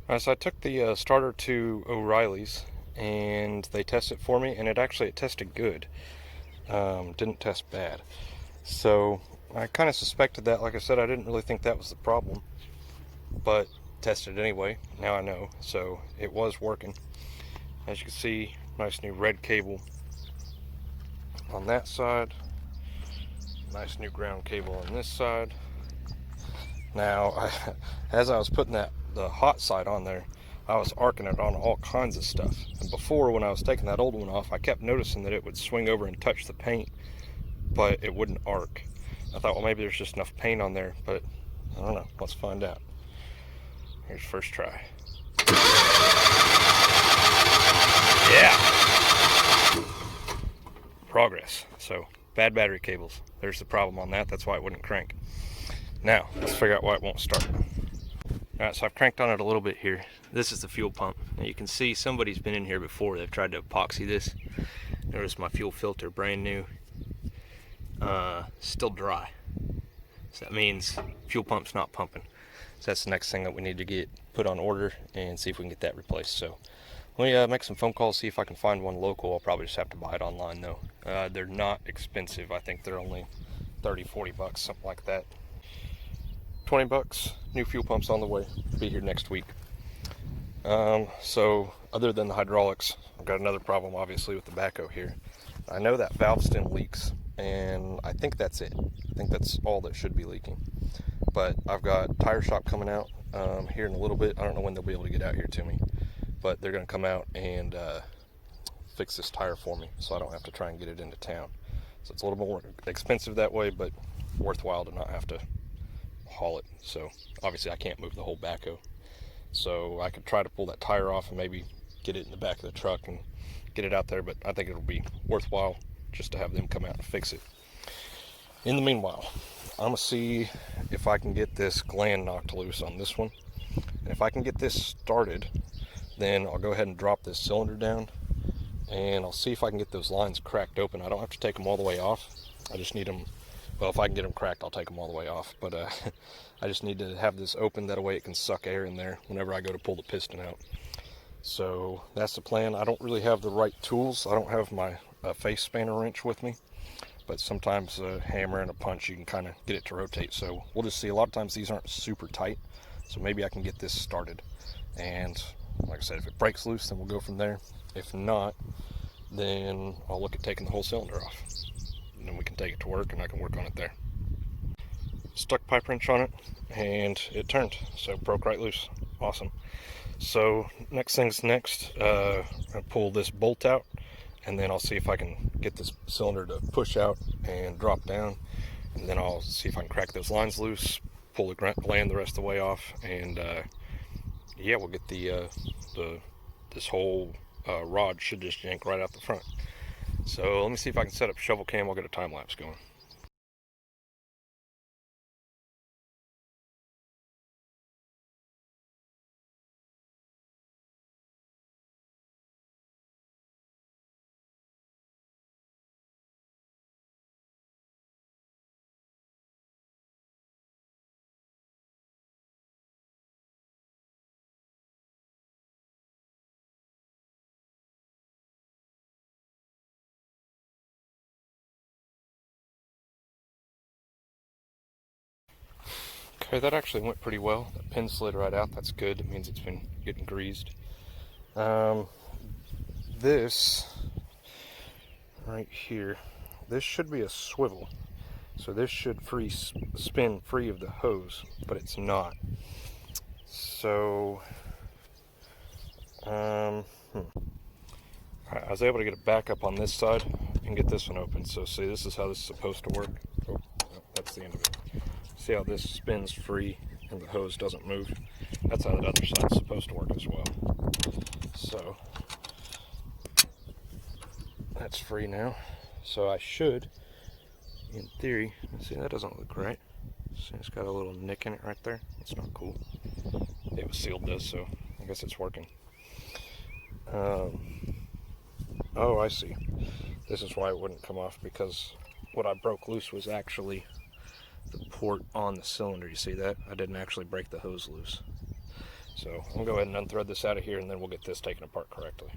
Alright, so I took the starter to O'Reilly's and they tested it for me, and it tested good. Didn't test bad. So I kind of suspected that. Like I said, I didn't really think that was the problem, but tested it anyway. Now I know. So it was working. As you can see, nice new red cable on that side. Nice new ground cable on this side. Now, as I was putting the hot side on there, I was arcing it on all kinds of stuff. And before, when I was taking that old one off, I kept noticing that it would swing over and touch the paint, but it wouldn't arc. I thought, well, maybe there's just enough paint on there, but I don't know. Let's find out. Here's first try. Yeah! Progress. So, bad battery cables. There's the problem on that. That's why it wouldn't crank. Now, let's figure out why it won't start. Alright, so I've cranked on it a little bit here. This is the fuel pump. Now you can see somebody's been in here before. They've tried to epoxy this. Notice my fuel filter, brand new. Still dry. So that means fuel pump's not pumping. So that's the next thing that we need to get put on order and see if we can get that replaced. So let me make some phone calls, see if I can find one local. I'll probably just have to buy it online though. They're not expensive. I think they're only 30, 40 bucks, something like that. 20 bucks, new fuel pump's on the way. Be here next week. So other than the hydraulics, I've got another problem obviously with the backhoe here. I know that valve stem leaks, and I think that's it. I think that's all that should be leaking. But I've got tire shop coming out here in a little bit. I don't know when they'll be able to get out here to me, but they're going to come out and fix this tire for me so I don't have to try and get it into town. So it's a little more expensive that way, but worthwhile to not have to haul it. So obviously I can't move the whole backhoe, so I could try to pull that tire off and maybe get it in the back of the truck and get it out there, but I think it'll be worthwhile just to have them come out and fix it. In the meanwhile, I'm gonna see if I can get this gland knocked loose on this one, and if I can get this started, then I'll go ahead and drop this cylinder down and I'll see if I can get those lines cracked open. I don't have to take them all the way off. I just need them, well, if I can get them cracked, I'll take them all the way off, but I just need to have this open, that way it can suck air in there whenever I go to pull the piston out. So that's the plan. I don't really have the right tools. I don't have my face spanner wrench with me, but sometimes a hammer and a punch, you can kind of get it to rotate. So we'll just see. A lot of times these aren't super tight, so maybe I can get this started. And like I said, if it breaks loose, then we'll go from there. If not, then I'll look at taking the whole cylinder off, and then we can take it to work and I can work on it there. Stuck pipe wrench on it and it turned, so it broke right loose. Awesome. So next thing's next, I pull this bolt out, and then I'll see if I can get this cylinder to push out and drop down, and then I'll see if I can crack those lines loose, pull the gland the rest of the way off, and yeah, we'll get this whole rod should just yank right out the front. So let me see if I can set up shovel cam. I'll get a time lapse going. Okay, that actually went pretty well. The pin slid right out. That's good. It means it's been getting greased. This right here, this should be a swivel. So this should spin free of the hose, but it's not. So, I was able to get a backup on this side and get this one open. So see, this is how this is supposed to work. Oh, that's the end of it. See how this spins free and the hose doesn't move? That's how that other side's supposed to work as well. So that's free now. So I should, in theory, see, that doesn't look right. See, it's got a little nick in it right there. It's not cool. It was sealed though, so I guess it's working. Oh, I see. This is why it wouldn't come off, because what I broke loose was actually the port on the cylinder. You see that? I didn't actually break the hose loose. So I'm gonna go ahead and unthread this out of here, and then we'll get this taken apart correctly.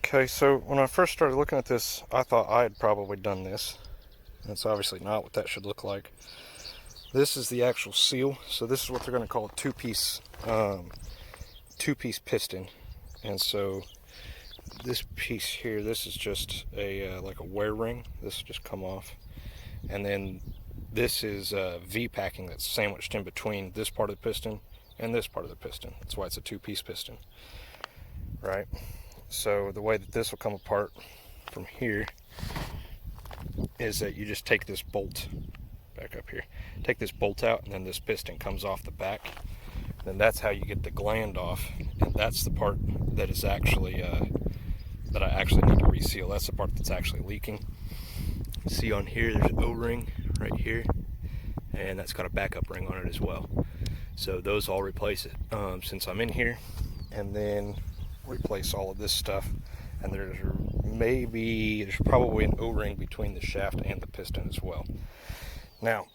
Okay, so when I first started looking at this, I thought I had probably done this. That's obviously not what that should look like. This is the actual seal. So this is what they're going to call a two-piece piston. And so this piece here, this is just a like a wear ring. This will just come off. And then this is V-packing that's sandwiched in between this part of the piston and this part of the piston. That's why it's a two-piece piston, right? So the way that this will come apart from here is that you just take this bolt back up here, take this bolt out, and then this piston comes off the back. Then that's how you get the gland off, and that's the part that is actually that I actually need to reseal. That's the part that's actually leaking. See on here, there's an O-ring right here, and that's got a backup ring on it as well. So those all replace it since I'm in here, and then replace all of this stuff. And there's probably an O-ring between the shaft and the piston as well. Now,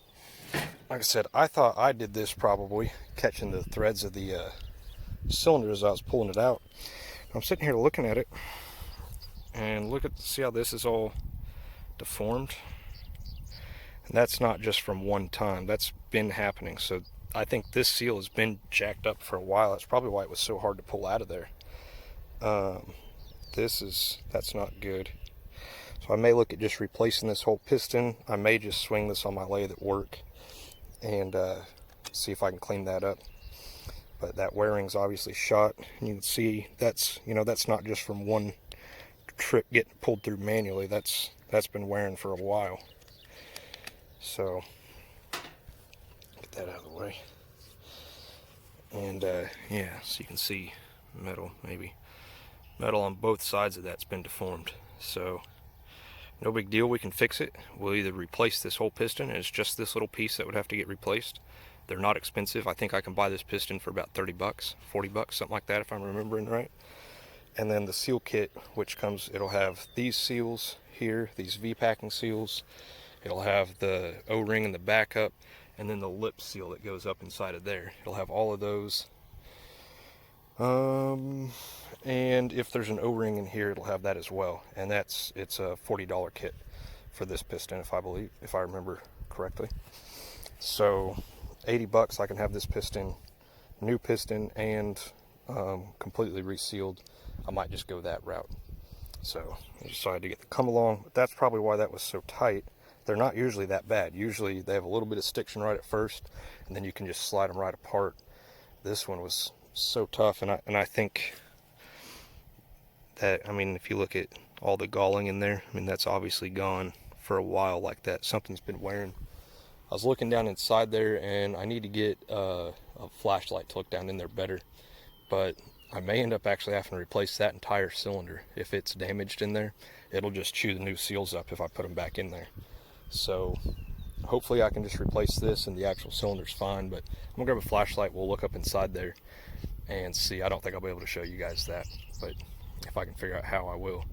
like I said, I thought I did this probably catching the threads of the cylinder as I was pulling it out. I'm sitting here looking at it, and see how this is all deformed. And that's not just from one time, that's been happening. So I think this seal has been jacked up for a while. That's probably why it was so hard to pull out of there. That's not good. So I may look at just replacing this whole piston. I may just swing this on my lathe at work and see if I can clean that up. But that wearing's obviously shot, and you can see that's not just from one trip getting pulled through manually. That's been wearing for a while. So get that out of the way. And yeah, so you can see metal on both sides of that's been deformed. So no big deal, we can fix it. We'll either replace this whole piston, and it's just this little piece that would have to get replaced. They're not expensive. I think I can buy this piston for about 30 bucks, 40 bucks, something like that if I'm remembering right. And then the seal kit, which it'll have these seals here, these V-packing seals. It'll have the O-ring and the backup, and then the lip seal that goes up inside of there. It'll have all of those. And if there's an O-ring in here, it'll have that as well. And it's a $40 kit for this piston, if I remember correctly. So 80 bucks, I can have this piston, new piston, and completely resealed. I might just go that route. So I decided to get the come along. But that's probably why that was so tight. They're not usually that bad. Usually they have a little bit of stiction right at first, and then you can just slide them right apart. This one was so tough, and I think that, if you look at all the galling in there, that's obviously gone for a while like that. Something's been wearing. I was looking down inside there, and I need to get a flashlight to look down in there better, but I may end up actually having to replace that entire cylinder. If it's damaged in there, it'll just chew the new seals up if I put them back in there. So hopefully I can just replace this and the actual cylinder's fine, but I'm gonna grab a flashlight. We'll look up inside there and see. I don't think I'll be able to show you guys that, but if I can figure out how, I will.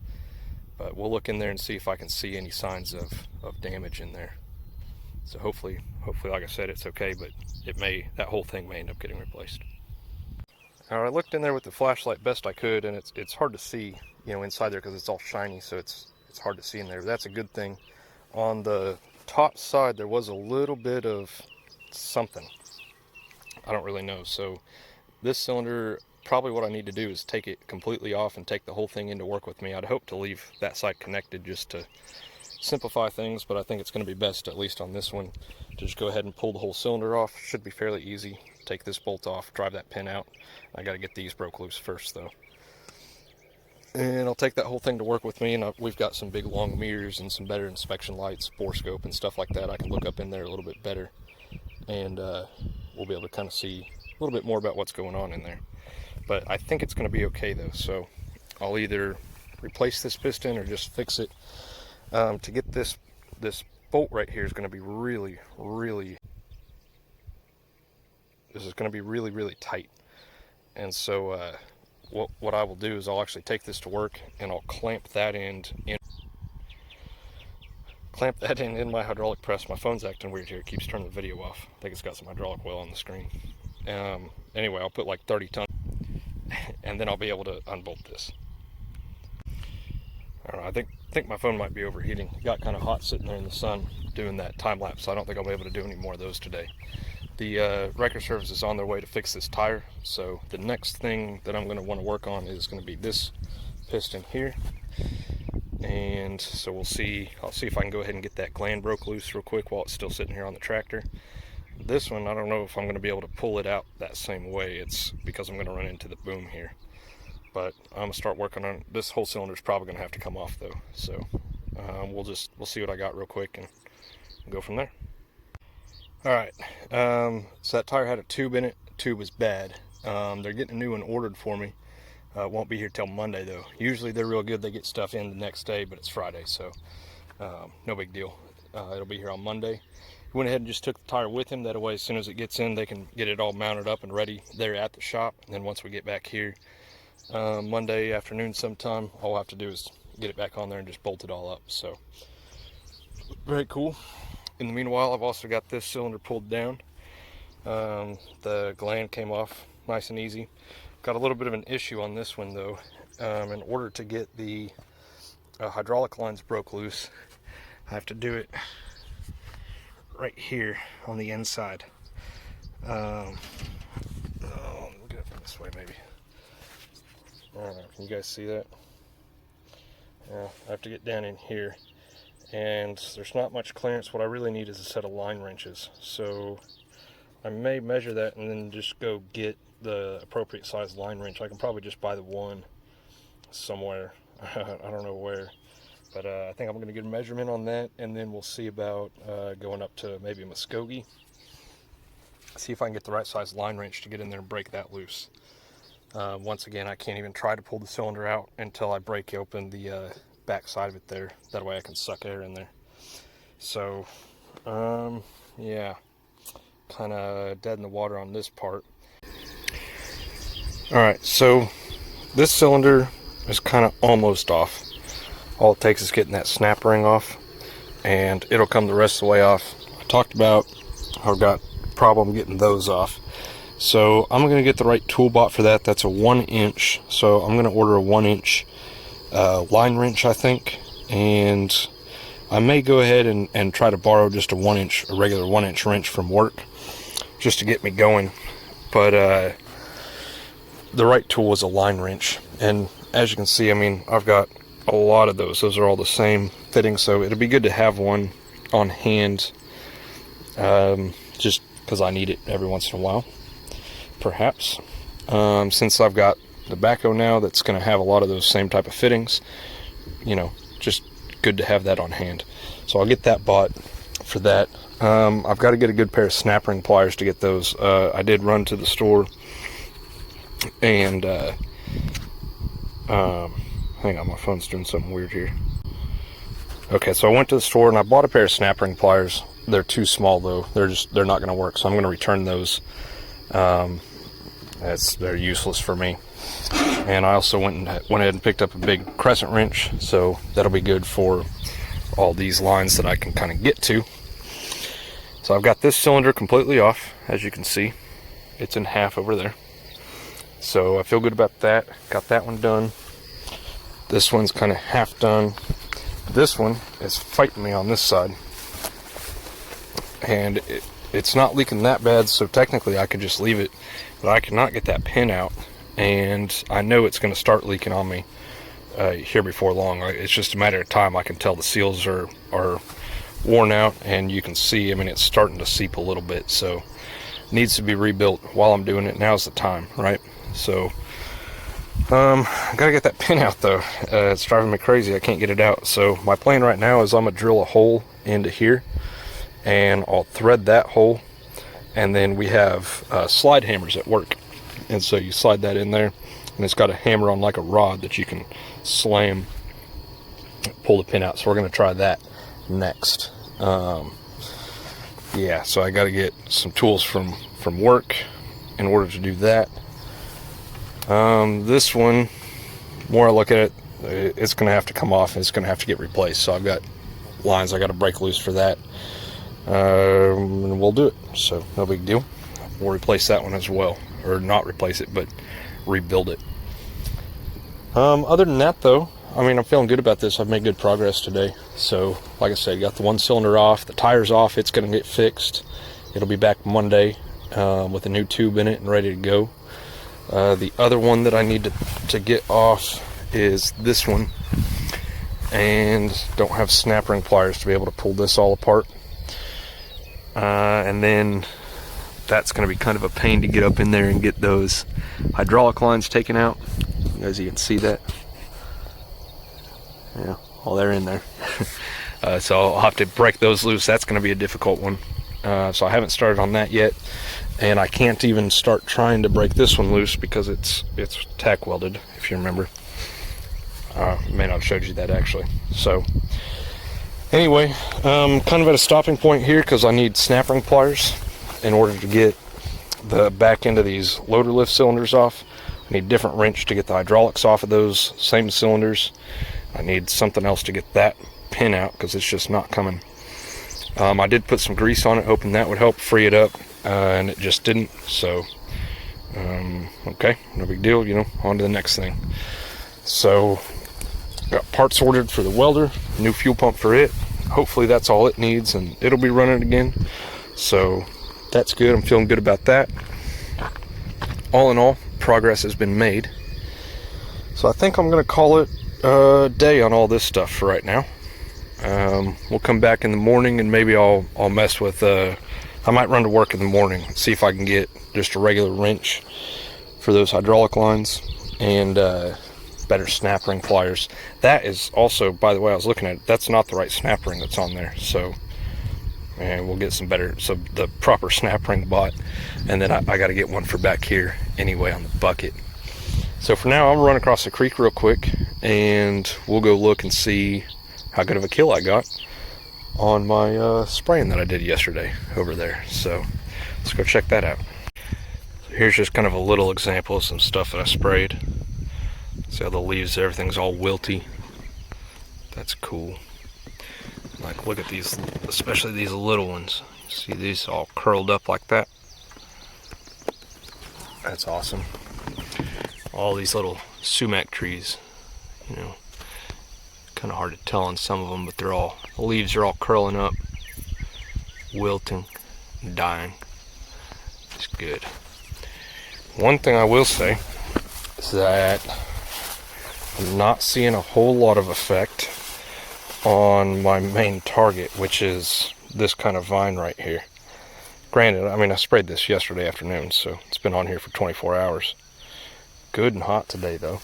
But we'll look in there and see if I can see any signs of damage in there. So hopefully, like I said, it's okay, but that whole thing may end up getting replaced. All right, I looked in there with the flashlight best I could, and it's hard to see, inside there because it's all shiny, so it's hard to see in there. But that's a good thing. On the top side, there was a little bit of something. I don't really know. So this cylinder, probably what I need to do is take it completely off and take the whole thing into work with me. I'd hope to leave that side connected just to simplify things, but I think it's going to be best, at least on this one, to just go ahead and pull the whole cylinder off. Should be fairly easy. Take this bolt off, drive that pin out. I got to get these broke loose first though. and I'll take that whole thing to work with me, and we've got some big long mirrors and some better inspection lights, bore scope and stuff like that. I can look up in there a little bit better, and we'll be able to kind of see a little bit more about what's going on in there. But I think it's going to be okay though, so I'll either replace this piston or just fix it. To get this bolt right here is going to be really tight, and so what I will do is I'll actually take this to work and I'll clamp that end in my hydraulic press. My phone's acting weird here, it keeps turning the video off. I think it's got some hydraulic oil on the screen. Anyway, I'll put like 30 tons and then I'll be able to unbolt this. I don't know, I think my phone might be overheating. It got kind of hot sitting there in the sun doing that time lapse, so I don't think I'll be able to do any more of those today. The wrecker service is on their way to fix this tire, so the next thing that I'm going to want to work on is going to be this piston here. And so I'll see if I can go ahead and get that gland broke loose real quick while it's still sitting here on the tractor. This one, I don't know if I'm going to be able to pull it out that same way. It's because I'm going to run into the boom here. But I'm going to start working on it. This whole cylinder is probably going to have to come off though. So we'll see what I got real quick and go from there. Alright, so that tire had a tube in it. The tube was bad. They're getting a new one ordered for me. It won't be here till Monday though. Usually they're real good. They get stuff in the next day, but it's Friday, so no big deal. It'll be here on Monday. He went ahead and just took the tire with him. That way, as soon as it gets in, they can get it all mounted up and ready there at the shop. And then once we get back here Monday afternoon sometime, all I'll have to do is get it back on there and just bolt it all up. So very cool. In the meanwhile, I've also got this cylinder pulled down. The gland came off nice and easy. Got a little bit of an issue on this one though. In order to get the hydraulic lines broke loose, I have to do it right here on the inside. Let me get it from this way maybe. I don't know, can you guys see that? Yeah, I have to get down in here. And there's not much clearance. What I really need is a set of line wrenches. So I may measure that and then just go get the appropriate size line wrench. I can probably just buy the one somewhere. I don't know where. But I think I'm going to get a measurement on that, and then we'll see about going up to maybe Muskogee. See if I can get the right size line wrench to get in there and break that loose. Once again, I can't even try to pull the cylinder out until I break open the back side of it there. That way I can suck air in there. So yeah, kind of dead in the water on this part. Alright, so this cylinder is kind of almost off. All it takes is getting that snap ring off and it'll come the rest of the way off. I talked about I've got a problem getting those off. So I'm going to get the right tool bought for that. That's a 1-inch. So I'm going to order a 1-inch line wrench, I think, and I may go ahead and try to borrow just a regular 1-inch wrench from work just to get me going. But the right tool is a line wrench, and as you can see, I mean, I've got a lot of those. Those are all the same fitting, so it'll be good to have one on hand, just because I need it every once in a while, perhaps. Since I've got the backhoe now that's going to have a lot of those same type of fittings, you know, just good to have that on hand. So I'll get that bought for that. I've got to get a good pair of snap ring pliers to get those. I did run to the store and hang on, my phone's doing something weird here. Okay, so I went to the store and I bought a pair of snap ring pliers. They're too small though. They're not going to work, so I'm going to return those. They're useless for me. And I also went ahead and picked up a big crescent wrench, so that'll be good for all these lines that I can kind of get to. So I've got this cylinder completely off, as you can see. It's in half over there. So I feel good about that. Got that one done. This one's kind of half done. This one is fighting me on this side. And it's not leaking that bad, so technically I could just leave it. But I cannot get that pin out. And I know it's going to start leaking on me here before long. It's just a matter of time. I can tell the seals are worn out, and you can see, I mean, it's starting to seep a little bit, so it needs to be rebuilt. While I'm doing it, now's the time, right? So I gotta get that pin out though. It's driving me crazy. I can't get it out. So my plan right now is I'm gonna drill a hole into here, and I'll thread that hole, and then we have slide hammers at work, and so you slide that in there, and it's got a hammer on like a rod that you can slam, pull the pin out. So we're gonna try that next. Yeah, so I gotta get some tools from work in order to do that. This one, more I look at it, it's gonna have to come off and it's gonna have to get replaced. So I've got lines I gotta break loose for that. And we'll do it, so no big deal. We'll replace that one as well, or not replace it, but rebuild it. Other than that though, I mean, I'm feeling good about this. I've made good progress today. So like I said, got the one cylinder off, the tires off. It's gonna get fixed. It'll be back Monday with a new tube in it and ready to go. The other one that I need to get off is this one, and don't have snap ring pliers to be able to pull this all apart. And then that's going to be kind of a pain to get up in there and get those hydraulic lines taken out. As you can see that. Yeah, well, they're in there. So I'll have to break those loose. That's going to be a difficult one. So I haven't started on that yet. And I can't even start trying to break this one loose because it's tack welded, if you remember. May not have showed you that actually. So anyway, kind of at a stopping point here because I need snap ring pliers in order to get the back end of these loader lift cylinders off. I need a different wrench to get the hydraulics off of those same cylinders. I need something else to get that pin out because it's just not coming. I did put some grease on it, hoping that would help free it up, and it just didn't. So, okay, no big deal, you know, on to the next thing. So, got parts ordered for the welder, new fuel pump for it. Hopefully that's all it needs, and it'll be running again. So, that's good. I'm feeling good about that. All in all, progress has been made. So I think I'm going to call it a day on all this stuff for right now. We'll come back in the morning and maybe I'll mess with I might run to work in the morning, see if I can get just a regular wrench for those hydraulic lines and better snap ring pliers. That is also, by the way, I was looking at it, that's not the right snap ring that's on there. So, and we'll get some better, so the proper snap ring bought, and then I got to get one for back here anyway on the bucket. So for now, I'm gonna run across the creek real quick and we'll go look and see how good of a kill I got on my spraying that I did yesterday over there. So let's go check that out. So here's just kind of a little example of some stuff that I sprayed. See how the leaves, everything's all wilty. That's cool. Like, look at these, especially these little ones. See these all curled up like that? That's awesome. All these little sumac trees, you know, kind of hard to tell on some of them, but they're all, the leaves are all curling up, wilting, dying. It's good. One thing I will say is that I'm not seeing a whole lot of effect on my main target, which is this kind of vine right here. Granted, I mean, I sprayed this yesterday afternoon, so it's been on here for 24 hours. Good and hot today though.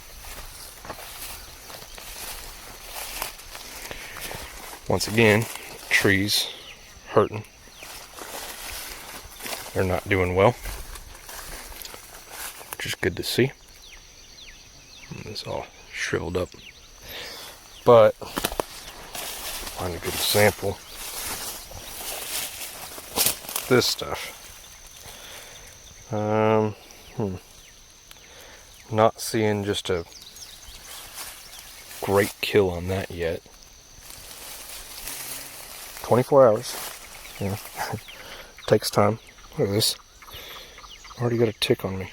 Once again, trees hurting. They're not doing well, which is good to see. It's all shriveled up. But, find a good example. This stuff. Not seeing just a great kill on that yet. 24 hours. Yeah. Takes time. Look at this. Already got a tick on me.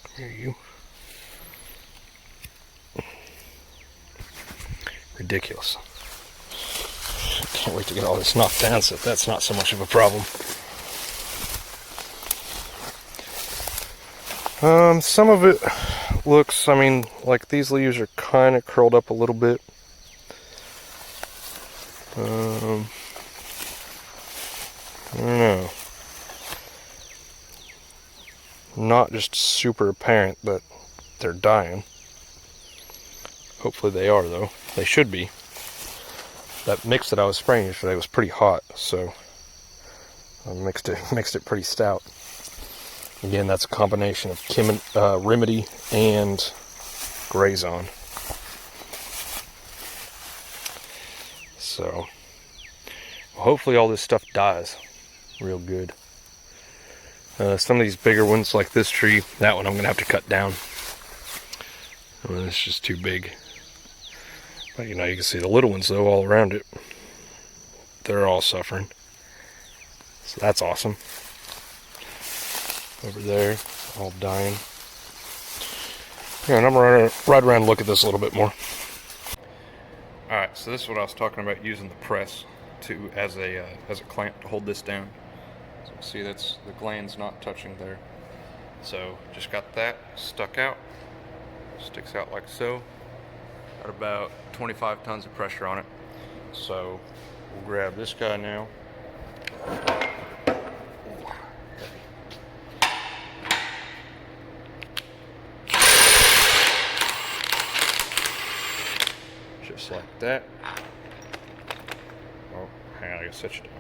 Come here, you. Ridiculous. Can't wait to get all this knocked down so that's not so much of a problem. Some of it looks, I mean, like these leaves are kind of curled up a little bit. I don't know. Not just super apparent, but they're dying. Hopefully they are, though. They should be. That mix that I was spraying yesterday was pretty hot, so I mixed it pretty stout. Again, that's a combination of Remedy and Grazon. So hopefully all this stuff dies real good. Some of these bigger ones, like this tree, that one I'm gonna have to cut down. It's just too big. But you can see the little ones though all around it. They're all suffering. So that's awesome. Over there, all dying. Yeah, and I'm gonna ride around and look at this a little bit more. Alright, so this is what I was talking about, using the press as a clamp to hold this down. So see, that's the gland's not touching there. So just got that stuck out. Sticks out like so. Got about 25 tons of pressure on it. So we'll grab this guy now. Just like that. Oh, hang on, I gotta set you down.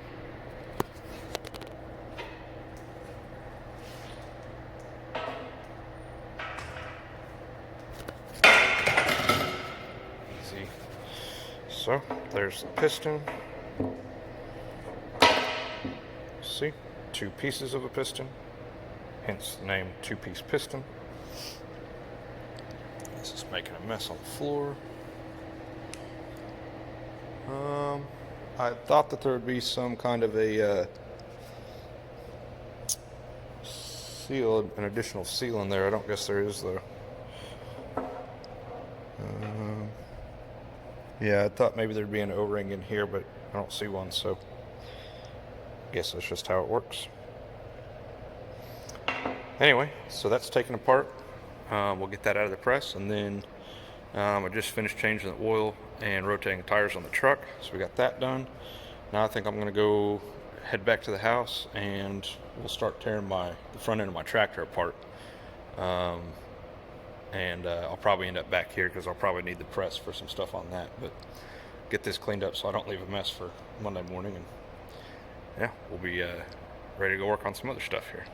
Easy. So, there's the piston. See? 2 pieces of a piston. Hence the name two-piece piston. This is making a mess on the floor. I thought that there would be some kind of a seal, an additional seal in there. I don't guess there is though. Yeah, I thought maybe there'd be an O-ring in here, but I don't see one, so I guess that's just how it works. Anyway, so that's taken apart. We'll get that out of the press, and then I just finished changing the oil and rotating the tires on the truck, so we got that done. Now I think I'm gonna go head back to the house and we'll start tearing the front end of my tractor apart. I'll probably end up back here because I'll probably need the press for some stuff on that, but get this cleaned up so I don't leave a mess for Monday morning, and yeah, we'll be ready to go work on some other stuff here.